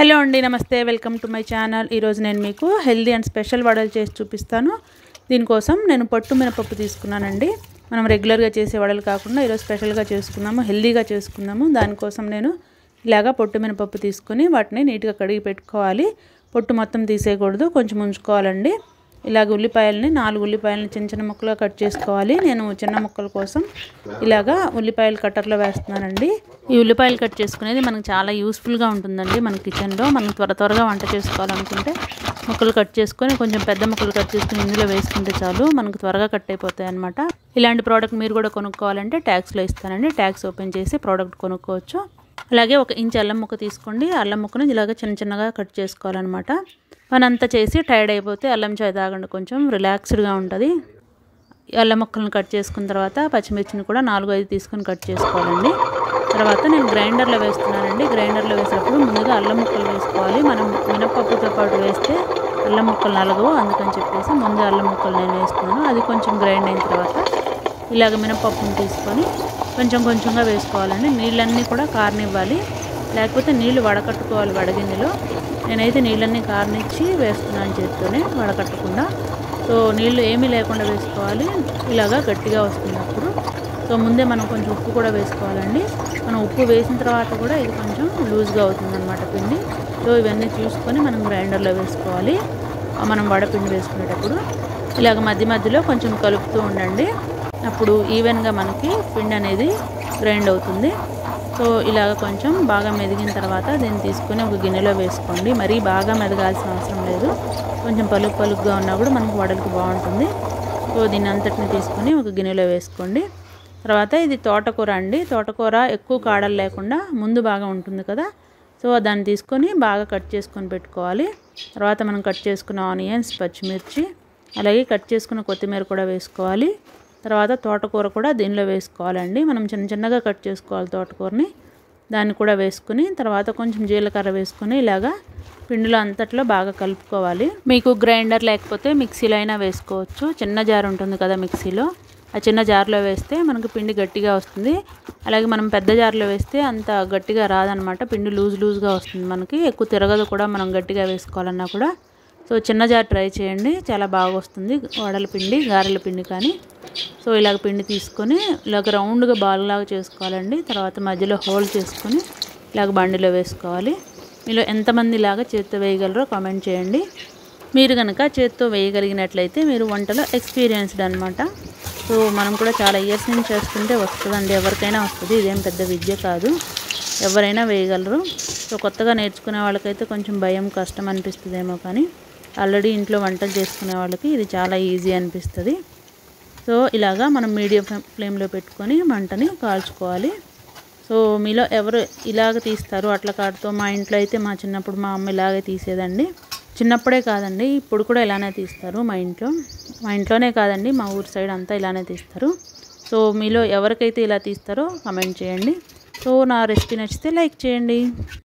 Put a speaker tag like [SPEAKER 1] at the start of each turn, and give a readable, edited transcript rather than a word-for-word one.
[SPEAKER 1] Hello అండి, నమస్తే. Welcome to my channel. ఈరోజు నేను మీకు హెల్దీ అండ్ స్పెషల్ వడలు చేసి చూపిస్తాను. దీనికోసం నేను పొట్టు మినపప్పు తీసుకున్నానండి. మనం రెగ్యులర్గా చేసే వడలు కాకుండా ఈరోజు స్పెషల్గా చేసుకుందాము, హెల్దీగా చేసుకుందాము. దానికోసం నేను ఇలాగా పొట్టు మినపప్పు తీసుకొని వాటిని నీట్గా కడిగి పెట్టుకోవాలి. పొట్టు మొత్తం తీసేయకూడదు, కొంచెం ఉంచుకోవాలండి. ఇలాగ ఉల్లిపాయలని 4 ఉల్లిపాయలని చిన్న చిన్న ముక్కలుగా కట్ చేసుకోవాలి. నేను చిన్న ముక్కల కోసం ఇలాగా ఉల్లిపాయలు కట్టర్లో వేస్తున్నానండి. ఈ ఉల్లిపాయలు కట్ చేసుకునేది మనకు చాలా యూస్ఫుల్గా ఉంటుందండి. మన కిచెన్లో మనం త్వరగా వంట చేసుకోవాలనుకుంటే ముక్కలు కట్ చేసుకొని కొంచెం పెద్ద ముక్కలు కట్ చేసుకుని ఇందులో వేసుకుంటే చాలు, మనకు త్వరగా కట్ అయిపోతాయి అన్నమాట. ఇలాంటి ప్రోడక్ట్ మీరు కూడా కొనుక్కోవాలంటే ట్యాగ్స్లో ఇస్తానండి. ట్యాగ్స్ ఓపెన్ చేసి ప్రోడక్ట్ కొనుక్కోవచ్చు. అలాగే 1 ఇంచ్ అల్లం ముక్క తీసుకోండి. అల్లం ముక్కను ఇలాగ చిన్నగా కట్ చేసుకోవాలన్నమాట. పనంతా చేసి టైర్డ్ అయిపోతే అల్లం చాయ్ తాగండి, కొంచెం రిలాక్స్డ్గా ఉంటుంది. అల్లం ముక్కలను కట్ చేసుకున్న తర్వాత పచ్చిమిర్చిని కూడా 4-5 తీసుకొని కట్ చేసుకోవాలండి. తర్వాత నేను గ్రైండర్లో వేస్తున్నానండి. గ్రైండర్లో వేసినప్పుడు ముందుగా అల్లం ముక్కలు వేసుకోవాలి. మనం మినపప్పుతో పాటు వేస్తే అల్లం ముక్కలు నలగవు, అందుకని చెప్పేసి ముందు అల్లం ముక్కలు నేను వేస్తున్నాను. అది కొంచెం గ్రైండ్ అయిన తర్వాత ఇలాగ మినపప్పును తీసుకొని కొంచెంగా వేసుకోవాలండి. నీళ్ళన్నీ కూడా కారనివ్వాలి, లేకపోతే నీళ్ళు వడకట్టుకోవాలి వడగిన్నెలో. నేనైతే నీళ్ళన్నీ కారనిచ్చి వేస్తున్నాను చేతితోనే, వడకట్టకుండా. సో నీళ్ళు ఏమీ లేకుండా వేసుకోవాలి. ఇలాగా గట్టిగా వస్తున్నప్పుడు సో ముందే మనం కొంచెం ఉప్పు కూడా వేసుకోవాలండి. మనం ఉప్పు వేసిన తర్వాత కూడా ఇది కొంచెం లూజ్గా అవుతుందన్నమాట పిండి. సో ఇవన్నీ చూసుకొని మనం గ్రైండర్లో వేసుకోవాలి. మనం వడపిండి వేసుకునేటప్పుడు ఇలాగ మధ్యలో కొంచెం కలుపుతూ ఉండండి. అప్పుడు ఈవెన్గా మనకి పిండి అనేది గ్రైండ్ అవుతుంది. సో ఇలాగ కొంచెం బాగా మెదిగిన తర్వాత దీన్ని తీసుకొని ఒక గిన్నెలో వేసుకోండి. మరీ బాగా మెదగాల్సిన అవసరం లేదు, కొంచెం పలుకుగా ఉన్నా కూడా మనకు వడలకు బాగుంటుంది. సో దీన్ని అంతటిని తీసుకొని ఒక గిన్నెలో వేసుకోండి. తర్వాత ఇది తోటకూర అండి. తోటకూర ఎక్కువ కాడలు లేకుండా ముందు బాగా ఉంటుంది కదా, సో దాన్ని తీసుకొని బాగా కట్ చేసుకొని పెట్టుకోవాలి. తర్వాత మనం కట్ చేసుకున్న ఆనియన్స్, పచ్చిమిర్చి, అలాగే కట్ చేసుకున్న కొత్తిమీర కూడా వేసుకోవాలి. తర్వాత తోటకూర కూడా దీనిలో వేసుకోవాలండి. మనం చిన్నగా కట్ చేసుకోవాలి తోటకూరని. దాన్ని కూడా వేసుకుని తర్వాత కొంచెం జీలకర్ర వేసుకొని ఇలాగా పిండిలో అంతట్లో బాగా కలుపుకోవాలి. మీకు గ్రైండర్ లేకపోతే మిక్సీలో అయినా వేసుకోవచ్చు. చిన్న జార్ ఉంటుంది కదా మిక్సీలో, ఆ చిన్న జార్లో వేస్తే మనకు పిండి గట్టిగా వస్తుంది. అలాగే మనం పెద్ద జార్లో వేస్తే అంత గట్టిగా రాదనమాట, పిండి లూజ్గా వస్తుంది మనకి, ఎక్కువ తిరగదు కూడా మనం గట్టిగా వేసుకోవాలన్నా కూడా. సో చిన్న జార్ ట్రై చేయండి, చాలా బాగా వస్తుంది వడల పిండి, గారెల పిండి కానీ. సో ఇలాగ పిండి తీసుకొని ఇలాగ రౌండ్గా బాల్ లాగా చేసుకోవాలండి. తర్వాత మధ్యలో హోల్ చేసుకొని ఇలాగ బండిలో వేసుకోవాలి. మీలో ఎంతమంది ఇలాగ చేత్తో వేయగలరో కామెంట్ చేయండి. మీరు కనుక చేత్తో వేయగలిగినట్లయితే మీరు వంటలో ఎక్స్పీరియన్స్డ్ అనమాట. సో మనం కూడా చాలా ఇయర్స్ నుంచి చేస్తుంటే వస్తుందండి, ఎవరికైనా వస్తుంది, ఇదేం పెద్ద విద్య కాదు, ఎవరైనా వేయగలరు. సో కొత్తగా నేర్చుకునే వాళ్ళకైతే కొంచెం భయం, కష్టం అనిపిస్తుందేమో, కానీ ఆల్రెడీ ఇంట్లో వంటలు చేసుకునే వాళ్ళకి ఇది చాలా ఈజీ అనిపిస్తుంది. సో ఇలాగా మనం మీడియం ఫ్లేమ్లో పెట్టుకొని మంటని కాల్చుకోవాలి. సో మీలో ఎవరు ఇలాగ తీస్తారు అట్ల కాడుతో? మా ఇంట్లో అయితే మా చిన్నప్పుడు మా అమ్మ ఇలాగే తీసేదండి. చిన్నప్పుడే కాదండి, ఇప్పుడు కూడా ఇలానే తీస్తారు మా ఇంట్లోనే కాదండి, మా ఊరు సైడ్ అంతా ఇలానే తీస్తారు. సో మీలో ఎవరికైతే ఇలా తీస్తారో కామెంట్ చేయండి. సో నా రెసిపీ నచ్చితే లైక్ చేయండి.